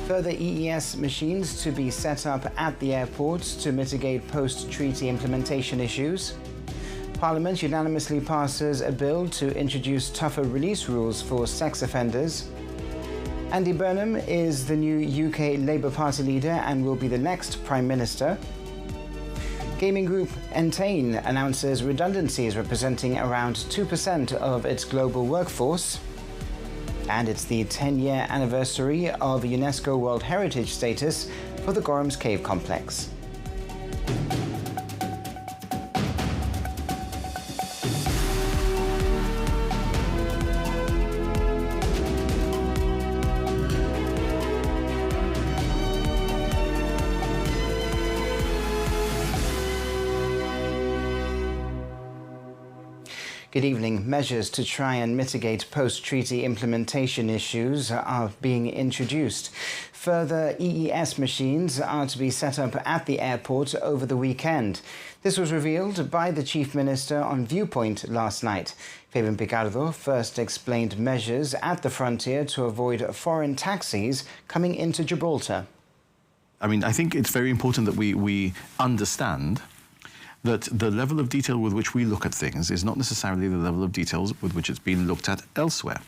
Further EES machines to be set up at the airports to mitigate post-treaty implementation issues. Parliament unanimously passes a bill to introduce tougher release rules for sex offenders. Andy Burnham is the new UK Labour Party leader and will be the next Prime Minister. Gaming group Entain announces redundancies representing around 2% of its global workforce. And it's the 10-year anniversary of UNESCO World Heritage status for the Gorham's Cave Complex. Good evening. Measures to try and mitigate post-treaty implementation issues are being introduced. Further EES machines are to be set up at the airport over the weekend. This was revealed by the Chief Minister on Viewpoint last night. Fabian Picardo first explained measures at the frontier to avoid foreign taxis coming into Gibraltar. I think it's very important that we understand that the level of detail with which we look at things is not necessarily the level of details with which it's been looked at elsewhere.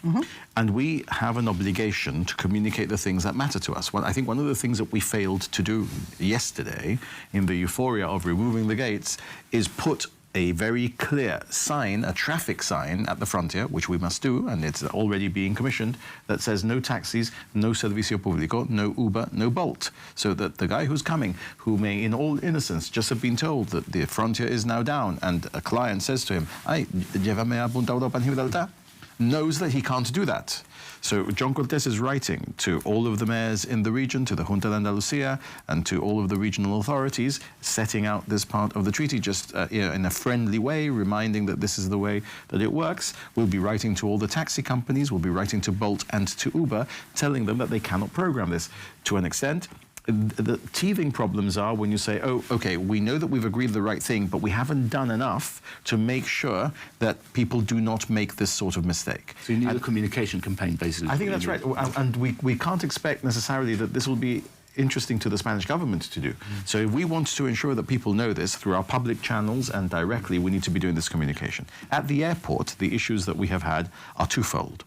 And we have an obligation to communicate the things that matter to us. Well, I think one of the things that we failed to do yesterday in the euphoria of removing the gates is put a very clear sign, a traffic sign at the frontier, which we must do, and it's already being commissioned, that says no taxis, no servicio público, no Uber, no Bolt. So that the guy who's coming, who may in all innocence just have been told that the frontier is now down, and a client says to him, "Ay, llévame a Punta Europa en Gibraltar," knows that he can't do that. So John Cortes is writing to all of the mayors in the region, to the Junta de Andalucía, and to all of the regional authorities, setting out this part of the treaty just in a friendly way, reminding that this is the way that it works. We'll be writing to all the taxi companies, we'll be writing to Bolt and to Uber, telling them that they cannot program this. To an extent, the teething problems are when you say, oh, okay, we know that we've agreed the right thing, but we haven't done enough to make sure that people do not make this sort of mistake. So you need a communication campaign, basically. I think that's right. And we can't expect necessarily that this will be interesting to the Spanish government to do. So if we want to ensure that people know this through our public channels and directly, we need to be doing this communication. At the airport, the issues that we have had are twofold.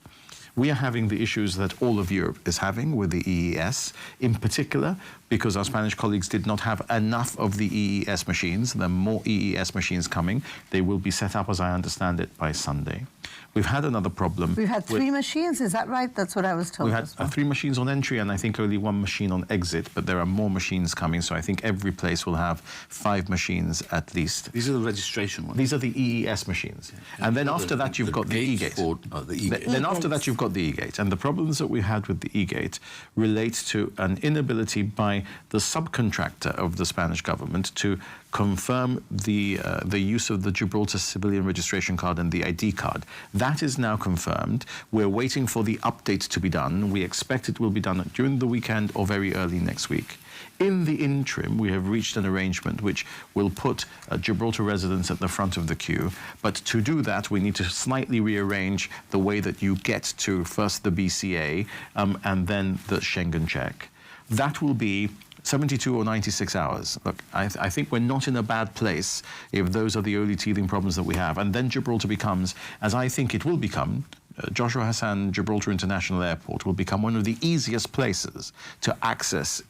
We are having the issues that all of Europe is having with the EES, in particular because our Spanish colleagues did not have enough of the EES machines. There are more EES machines coming. They will be set up, as I understand it, by Sunday. We've had another problem. We've had three machines, is that right? That's what I was told. We had 3 machines on entry and I think only 1 machine on exit, but there are more machines coming, so I think every place will have 5 machines at least. These are the registration ones? These are the EES machines. Yeah. And then after that you've got the E-gate. Then after that you've got the E-gate. And the problems that we had with the E-gate relate to an inability by the subcontractor of the Spanish government to confirm the use of the Gibraltar civilian registration card and the ID card. That is now confirmed. We're waiting for the update to be done. We expect it will be done during the weekend or very early next week. In the interim, we have reached an arrangement which will put Gibraltar residents at the front of the queue. But to do that, we need to slightly rearrange the way that you get to first the BCA and then the Schengen check. That will be 72 or 96 hours. Look, I think we're not in a bad place if those are the only teething problems that we have. And then Gibraltar becomes, as I think it will become, Joshua Hassan Gibraltar International Airport will become one of the easiest places to access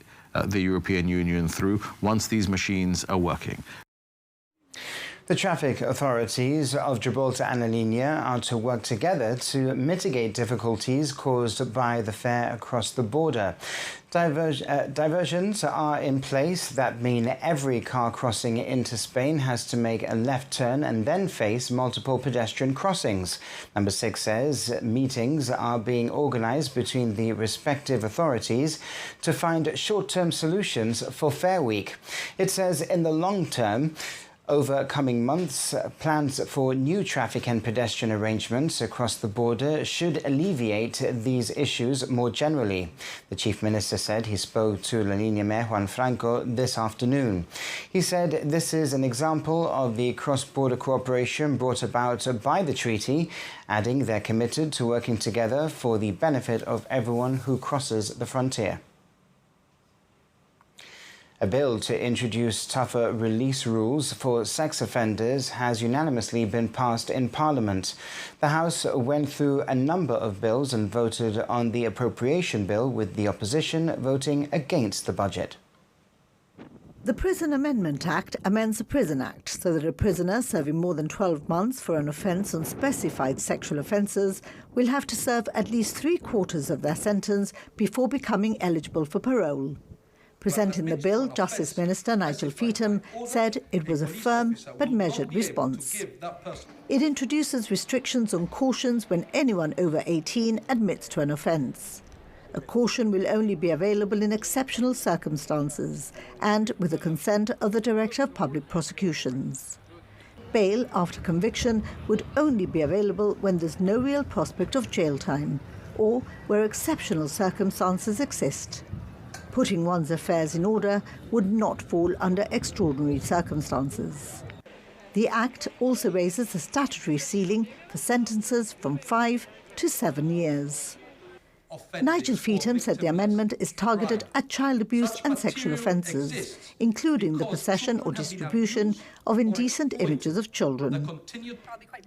the European Union through once these machines are working. The traffic authorities of Gibraltar and La Línea are to work together to mitigate difficulties caused by the fare across the border. Diversions are in place that mean every car crossing into Spain has to make a left turn and then face multiple pedestrian crossings. Number 6 says meetings are being organised between the respective authorities to find short-term solutions for Fare Week. It says in the long term, over coming months, plans for new traffic and pedestrian arrangements across the border should alleviate these issues more generally. The Chief Minister said he spoke to La Línea Mayor Juan Franco this afternoon. He said this is an example of the cross-border cooperation brought about by the treaty, adding they're committed to working together for the benefit of everyone who crosses the frontier. A bill to introduce tougher release rules for sex offenders has unanimously been passed in Parliament. The House went through a number of bills and voted on the appropriation bill, with the opposition voting against the budget. The Prison Amendment Act amends the Prison Act so that a prisoner serving more than 12 months for an offence on specified sexual offences will have to serve at least 3/4 of their sentence before becoming eligible for parole. Presenting the bill, Justice Minister Nigel Feetham said it was a firm but measured response. It introduces restrictions on cautions when anyone over 18 admits to an offence. A caution will only be available in exceptional circumstances and with the consent of the Director of Public Prosecutions. Bail after conviction would only be available when there's no real prospect of jail time or where exceptional circumstances exist. Putting one's affairs in order would not fall under extraordinary circumstances. The Act also raises the statutory ceiling for sentences from 5 to 7 years. Nigel Feetham said the amendment is targeted at child abuse and sexual offences, including the possession or distribution of indecent images of children.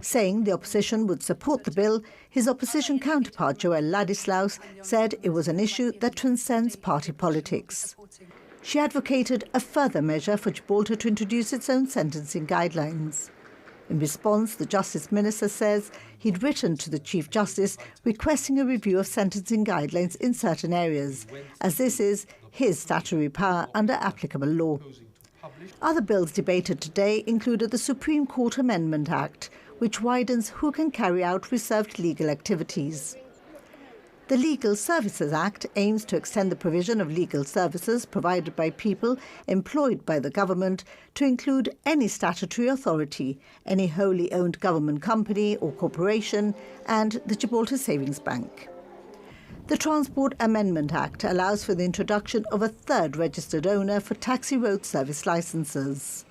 Saying the opposition would support the bill, his opposition counterpart Joelle Ladislaus said it was an issue that transcends party politics. She advocated a further measure for Gibraltar to introduce its own sentencing guidelines. In response, the Justice Minister says he'd written to the Chief Justice requesting a review of sentencing guidelines in certain areas, as this is his statutory power under applicable law. Other bills debated today included the Supreme Court Amendment Act, which widens who can carry out reserved legal activities. The Legal Services Act aims to extend the provision of legal services provided by people employed by the government to include any statutory authority, any wholly owned government company or corporation, and the Gibraltar Savings Bank. The Transport Amendment Act allows for the introduction of a third registered owner for taxi road service licences.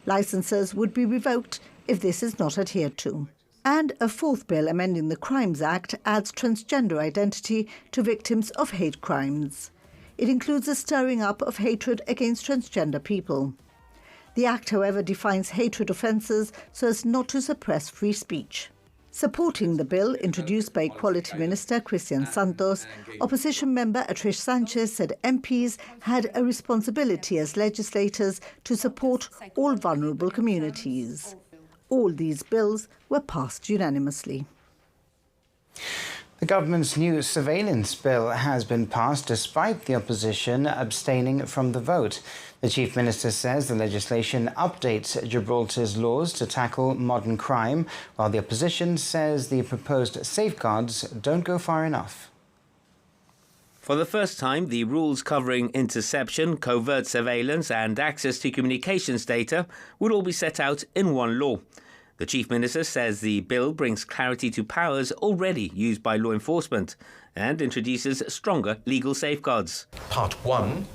Licences would be revoked if this is not adhered to. And a fourth bill amending the Crimes Act adds transgender identity to victims of hate crimes. It includes a stirring up of hatred against transgender people. The Act, however, defines hatred offences so as not to suppress free speech. Supporting the bill, introduced by Equality Minister Christian Santos, opposition member Atrish Sanchez said MPs had a responsibility as legislators to support all vulnerable communities. All these bills were passed unanimously. The government's new surveillance bill has been passed despite the opposition abstaining from the vote. The Chief Minister says the legislation updates Gibraltar's laws to tackle modern crime, while the opposition says the proposed safeguards don't go far enough. For the first time, the rules covering interception, covert surveillance and access to communications data would all be set out in one law. The Chief Minister says the bill brings clarity to powers already used by law enforcement and introduces stronger legal safeguards. Part 1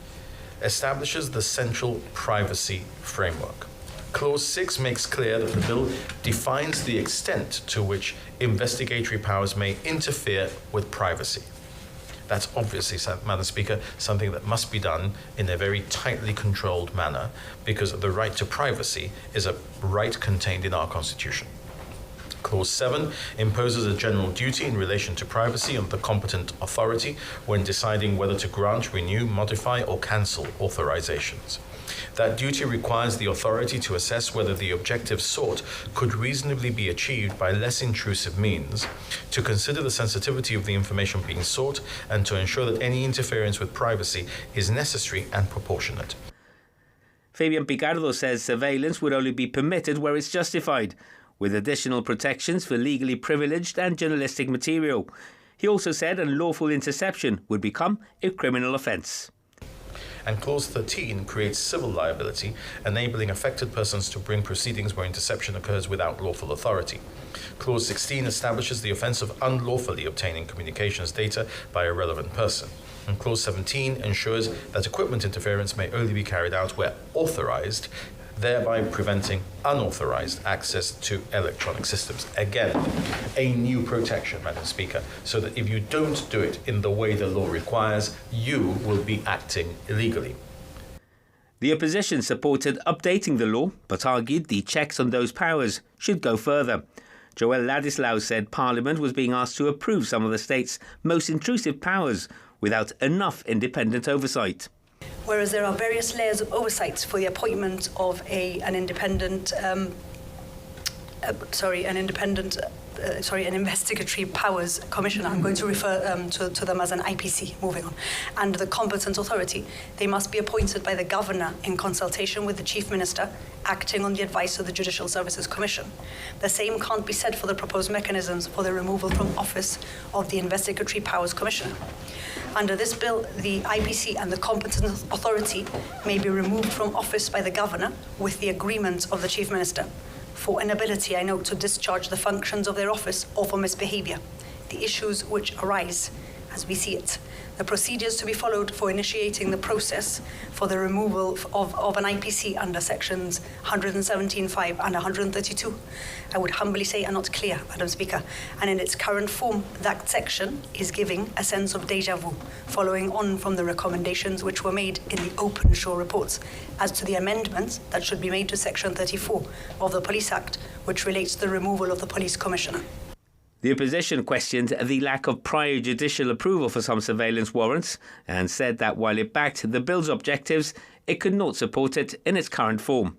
establishes the central privacy framework. Clause 6 makes clear that the bill defines the extent to which investigatory powers may interfere with privacy. That's obviously, Madam Speaker, something that must be done in a very tightly controlled manner, because the right to privacy is a right contained in our Constitution. Clause 7 imposes a general duty in relation to privacy on the competent authority when deciding whether to grant, renew, modify, or cancel authorizations. That duty requires the authority to assess whether the objective sought could reasonably be achieved by less intrusive means, to consider the sensitivity of the information being sought, and to ensure that any interference with privacy is necessary and proportionate. Fabian Picardo says surveillance would only be permitted where it's justified, with additional protections for legally privileged and journalistic material. He also said unlawful interception would become a criminal offence. And Clause 13 creates civil liability, enabling affected persons to bring proceedings where interception occurs without lawful authority. Clause 16 establishes the offence of unlawfully obtaining communications data by a relevant person. And Clause 17 ensures that equipment interference may only be carried out where authorised, thereby preventing unauthorised access to electronic systems. Again, a new protection, Madam Speaker, so that if you don't do it in the way the law requires, you will be acting illegally. The opposition supported updating the law, but argued the checks on those powers should go further. Joel Ladislau said Parliament was being asked to approve some of the state's most intrusive powers without enough independent oversight. Whereas there are various layers of oversight for the appointment of an investigatory powers commissioner. I'm going to refer to them as an IPC, moving on. And the competent authority. They must be appointed by the governor in consultation with the chief minister, acting on the advice of the Judicial Services Commission. The same can't be said for the proposed mechanisms for the removal from office of the investigatory powers commissioner. Under this bill, the IPC and the competent authority may be removed from office by the governor with the agreement of the chief minister, for inability, I note, to discharge the functions of their office or for misbehaviour. The issues which arise, as we see it, the procedures to be followed for initiating the process for the removal of an IPC under sections 117.5 and 132, I would humbly say are not clear, Madam Speaker, and in its current form, that section is giving a sense of déjà vu, following on from the recommendations which were made in the Openshaw reports as to the amendments that should be made to section 34 of the Police Act, which relates to the removal of the police commissioner. The opposition questioned the lack of prior judicial approval for some surveillance warrants and said that while it backed the bill's objectives, it could not support it in its current form.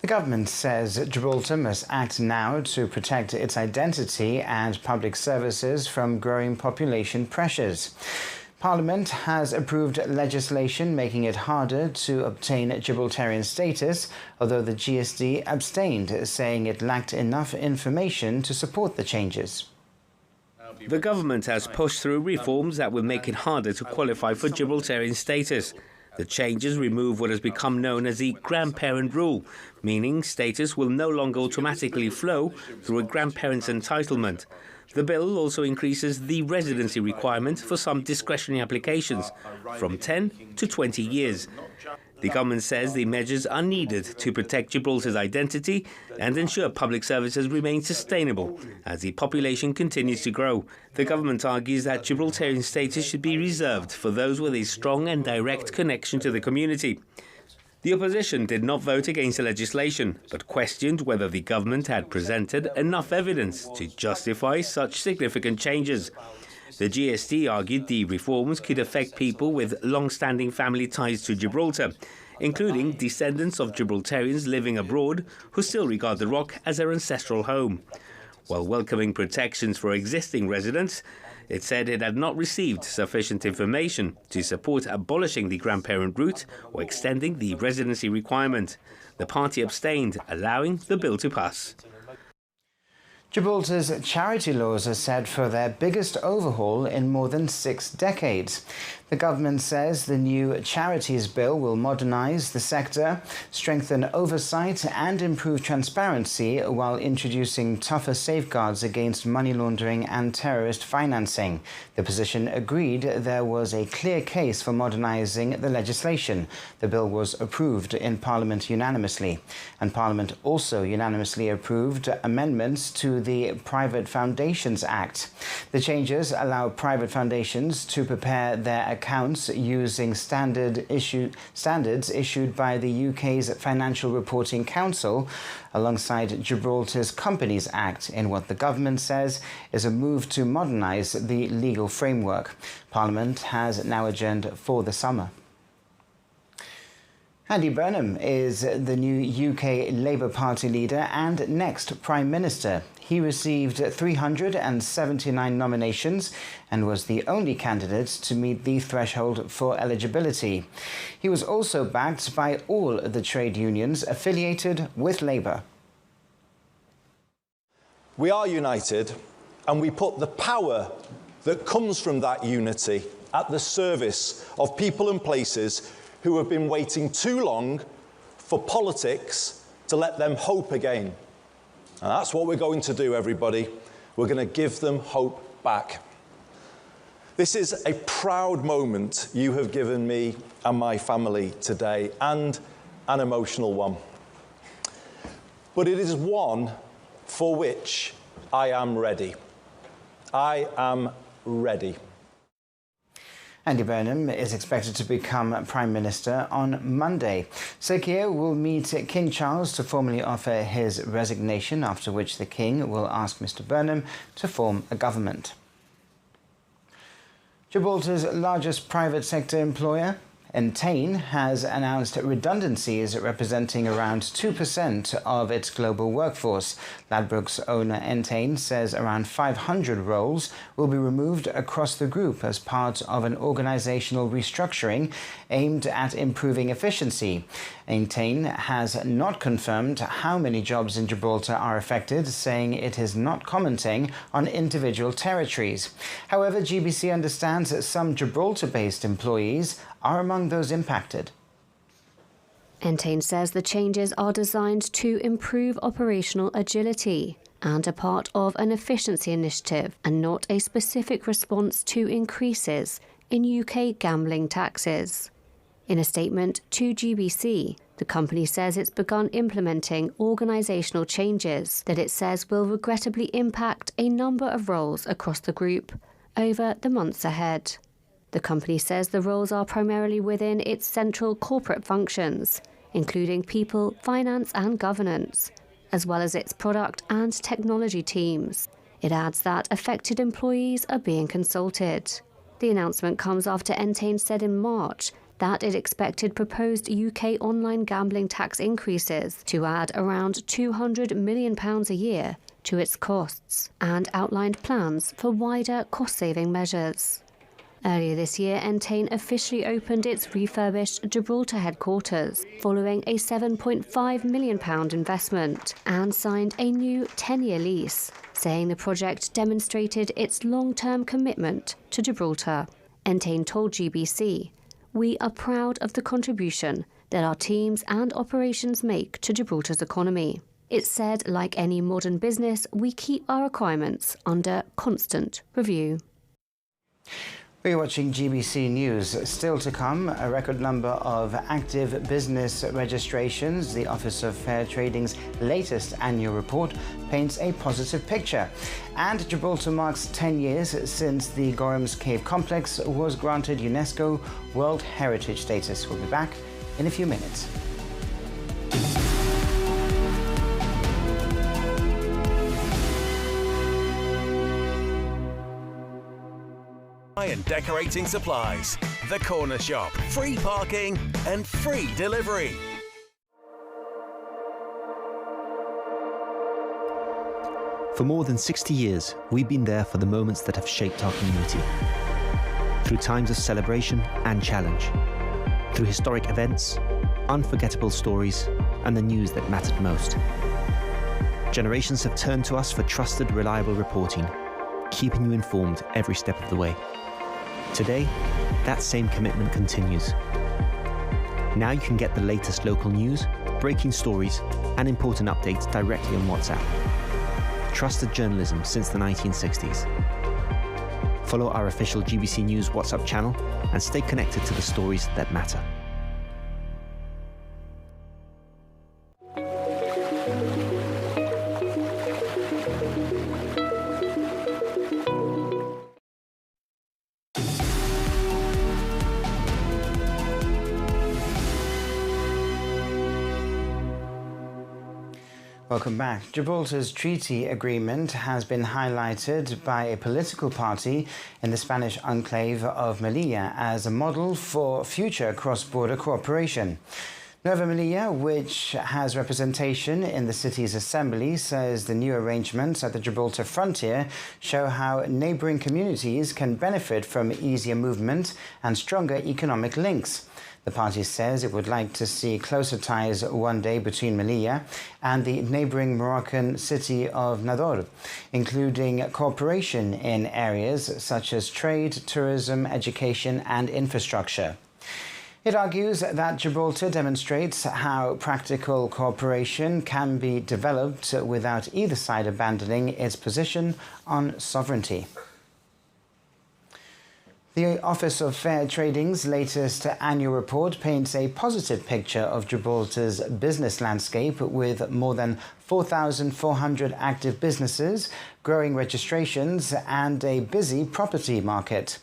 The government says Gibraltar must act now to protect its identity and public services from growing population pressures. Parliament has approved legislation making it harder to obtain Gibraltarian status, although the GSD abstained, saying it lacked enough information to support the changes. The government has pushed through reforms that will make it harder to qualify for Gibraltarian status. The changes remove what has become known as the grandparent rule, meaning status will no longer automatically flow through a grandparent's entitlement. The bill also increases the residency requirement for some discretionary applications from 10 to 20 years. The government says the measures are needed to protect Gibraltar's identity and ensure public services remain sustainable as the population continues to grow. The government argues that Gibraltarian status should be reserved for those with a strong and direct connection to the community. The opposition did not vote against the legislation, but questioned whether the government had presented enough evidence to justify such significant changes. The GSD argued the reforms could affect people with long-standing family ties to Gibraltar, including descendants of Gibraltarians living abroad who still regard the Rock as their ancestral home. While welcoming protections for existing residents, it said it had not received sufficient information to support abolishing the grandparent route or extending the residency requirement. The party abstained, allowing the bill to pass. Gibraltar's charity laws are set for their biggest overhaul in more than 6 decades. The government says the new Charities Bill will modernise the sector, strengthen oversight and improve transparency while introducing tougher safeguards against money laundering and terrorist financing. The opposition agreed there was a clear case for modernising the legislation. The bill was approved in Parliament unanimously, and Parliament also unanimously approved amendments to the Private Foundations Act. The changes allow private foundations to prepare their accounts using standards issued by the UK's Financial Reporting Council alongside Gibraltar's Companies Act in what the government says is a move to modernise the legal framework. Parliament has now adjourned for the summer. Andy Burnham is the new UK Labour Party leader and next Prime Minister. He received 379 nominations and was the only candidate to meet the threshold for eligibility. He was also backed by all the trade unions affiliated with Labour. We are united, and we put the power that comes from that unity at the service of people and places who have been waiting too long for politics to let them hope again. And that's what we're going to do, everybody. We're going to give them hope back. This is a proud moment you have given me and my family today, and an emotional one. But it is one for which I am ready. I am ready. Andy Burnham is expected to become Prime Minister on Monday. Sir Keir will meet King Charles to formally offer his resignation, after which the King will ask Mr Burnham to form a government. Gibraltar's largest private sector employer, Entain, has announced redundancies representing around 2% of its global workforce. Ladbrokes owner Entain says around 500 roles will be removed across the group as part of an organisational restructuring aimed at improving efficiency. Entain has not confirmed how many jobs in Gibraltar are affected, saying it is not commenting on individual territories. However, GBC understands that some Gibraltar-based employees are among those impacted. Entain says the changes are designed to improve operational agility and are part of an efficiency initiative and not a specific response to increases in UK gambling taxes. In a statement to GBC, the company says it's begun implementing organisational changes that it says will regrettably impact a number of roles across the group over the months ahead. The company says the roles are primarily within its central corporate functions, including people, finance and governance, as well as its product and technology teams. It adds that affected employees are being consulted. The announcement comes after Entain said in March that it expected proposed UK online gambling tax increases to add around £200 million a year to its costs and outlined plans for wider cost-saving measures. Earlier this year, Entain officially opened its refurbished Gibraltar headquarters following a £7.5 million investment and signed a new 10-year lease, saying the project demonstrated its long-term commitment to Gibraltar. Entain told GBC, "We are proud of the contribution that our teams and operations make to Gibraltar's economy." It said, like any modern business, we keep our requirements under constant review. We're watching GBC News. Still to come, a record number of active business registrations. The Office of Fair Trading's latest annual report paints a positive picture. And Gibraltar marks 10 years since the Gorham's Cave Complex was granted UNESCO World Heritage status. We'll be back in a few minutes. And decorating supplies, the corner shop, free parking and free delivery. For more than 60 years, we've been there for the moments that have shaped our community. Through times of celebration and challenge. Through historic events, unforgettable stories, and the news that mattered most. Generations have turned to us for trusted, reliable reporting, keeping you informed every step of the way. Today, that same commitment continues. Now you can get the latest local news, breaking stories, and important updates directly on WhatsApp. Trusted journalism since the 1960s. Follow our official GBC News WhatsApp channel and stay connected to the stories that matter. Welcome back. Gibraltar's treaty agreement has been highlighted by a political party in the Spanish enclave of Melilla as a model for future cross-border cooperation. Nueva Melilla, which has representation in the city's assembly, says the new arrangements at the Gibraltar frontier show how neighbouring communities can benefit from easier movement and stronger economic links. The party says it would like to see closer ties one day between Melilla and the neighbouring Moroccan city of Nador, including cooperation in areas such as trade, tourism, education and infrastructure. It argues that Gibraltar demonstrates how practical cooperation can be developed without either side abandoning its position on sovereignty. The Office of Fair Trading's latest annual report paints a positive picture of Gibraltar's business landscape with more than 4,400 active businesses, growing registrations and a busy property market.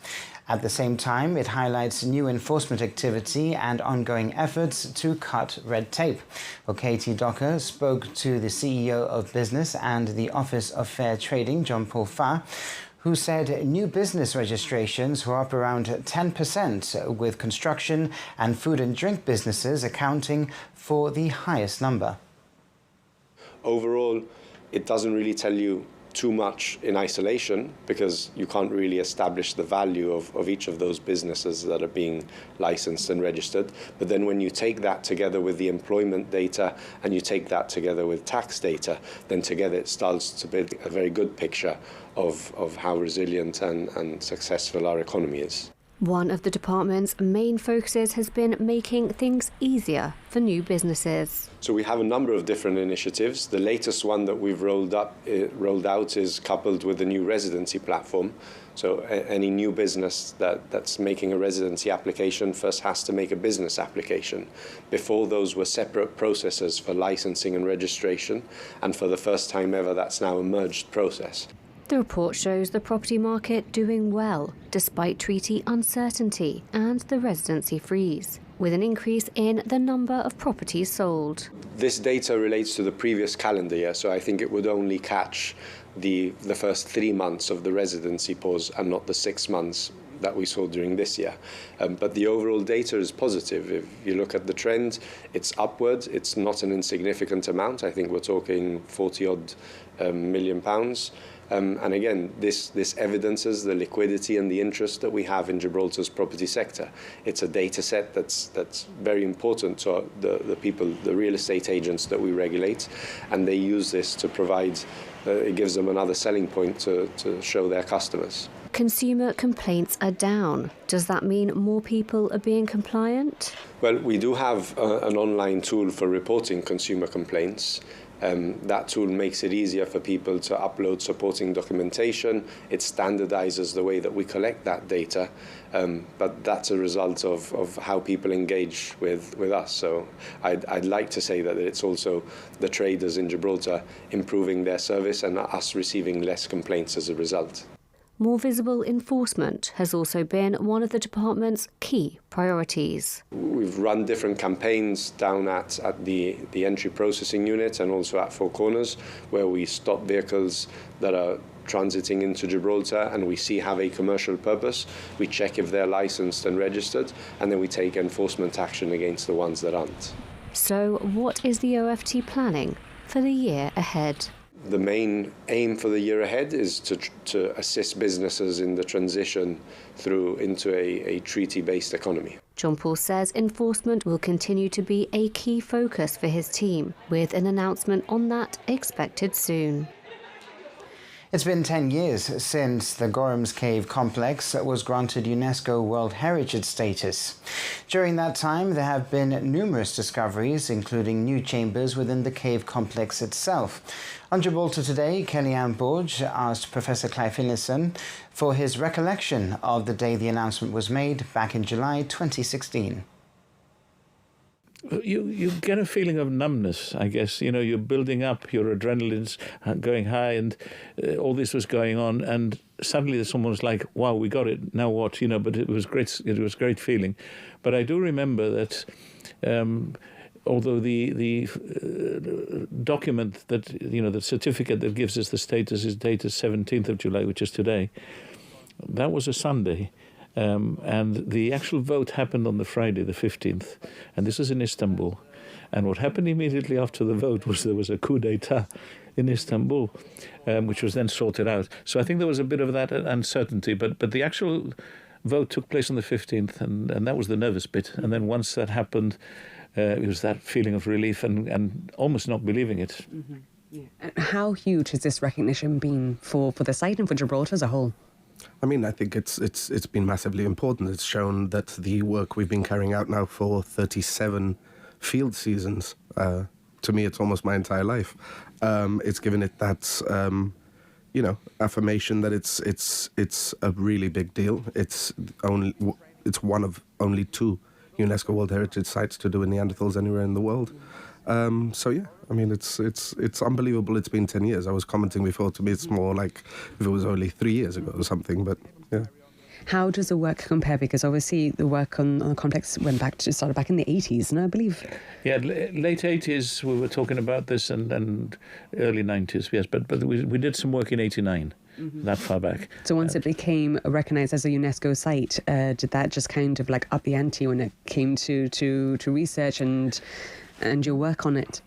At the same time, it highlights new enforcement activity and ongoing efforts to cut red tape. Well, Katie Docker spoke to the CEO of Business and the Office of Fair Trading, John Paul Fa, who said new business registrations were up around 10%, with construction and food and drink businesses accounting for the highest number. Overall, it doesn't really tell you too much in isolation because you can't really establish the value of each of those businesses that are being licensed and registered. But then when you take that together with the employment data and you take that together with tax data, then together it starts to build a very good picture of how resilient and successful our economy is. One of the department's main focuses has been making things easier for new businesses. So we have a number of different initiatives. The latest one that we've rolled out is coupled with the new residency platform. So any new business that's making a residency application first has to make a business application. Before, those were separate processes for licensing and registration, and for the first time ever, that's now a merged process. The report shows the property market doing well, despite treaty uncertainty and the residency freeze, with an increase in the number of properties sold. This data relates to the previous calendar year, so I think it would only catch the first 3 months of the residency pause and not the 6 months that we saw during this year. But the overall data is positive. If you look at the trend, it's upward. It's not an insignificant amount. I think we're talking 40-odd million pounds. And again, this evidences the liquidity and the interest that we have in Gibraltar's property sector. It's a data set that's very important to the people, the real estate agents that we regulate, and they use this to provide, it gives them another selling point to show their customers. Consumer complaints are down. Does that mean more people are being compliant? Well, we do have an online tool for reporting consumer complaints. That tool makes it easier for people to upload supporting documentation. It standardizes the way that we collect that data, but that's a result of how people engage with us. So I'd like to say that it's also the traders in Gibraltar improving their service and us receiving less complaints as a result. More visible enforcement has also been one of the department's key priorities. We've run different campaigns down at the entry processing unit and also at Four Corners, where we stop vehicles that are transiting into Gibraltar and we see have a commercial purpose. We check if they're licensed and registered, and then we take enforcement action against the ones that aren't. So what is the OFT planning for the year ahead? The main aim for the year ahead is to assist businesses in the transition through into a treaty-based economy. John Paul says enforcement will continue to be a key focus for his team, with an announcement on that expected soon. It's been 10 years since the Gorham's Cave complex was granted UNESCO World Heritage status. During that time, there have been numerous discoveries, including new chambers within the cave complex itself. On Gibraltar Today, Kellyanne Borge asked Professor Clive Finlayson for his recollection of the day the announcement was made back in July 2016. You get a feeling of numbness, I guess. You know, you're building up, your adrenaline's going high, and all this was going on, and suddenly someone was like, wow, we got it, now what? You know, but it was great feeling. But I do remember that although the document that, you know, the certificate that gives us the status is dated 17th of July, which is today, that was a Sunday. And the actual vote happened on the Friday, the 15th, and this is in Istanbul. And what happened immediately after the vote was there was a coup d'etat in Istanbul, which was then sorted out. So I think there was a bit of that uncertainty, but the actual vote took place on the 15th, and that was the nervous bit. And then once that happened, it was that feeling of relief and almost not believing it. Mm-hmm. Yeah. How huge has this recognition been for the site and for Gibraltar as a whole? I mean, I think it's been massively important. It's shown that the work we've been carrying out now for 37 field seasons, to me, it's almost my entire life. It's given it that, affirmation that it's a really big deal. It's one of only 2 UNESCO World Heritage sites to do Neanderthals anywhere in the world. So yeah, I mean, it's unbelievable. It's been 10 years. I was commenting before, to me it's more like if it was only 3 years ago or something, but yeah. How does the work compare? Because obviously the work on the complex started back in the 80s, no, I believe. Yeah, late 80s we were talking about this, and early 90s, yes. But we did some work in 89, that far back. So once it became recognised as a UNESCO site, did that just kind of like up the ante when it came to research and your work on it?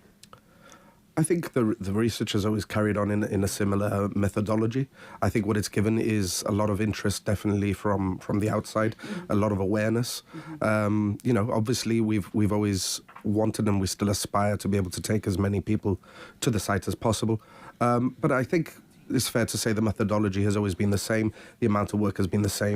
I think the research has always carried on in a similar methodology. I think what it's given is a lot of interest, definitely from the outside, a lot of awareness. Obviously we've always wanted, and we still aspire to be able to take as many people to the site as possible. But I think it's fair to say the methodology has always been the same. The amount of work has been the same.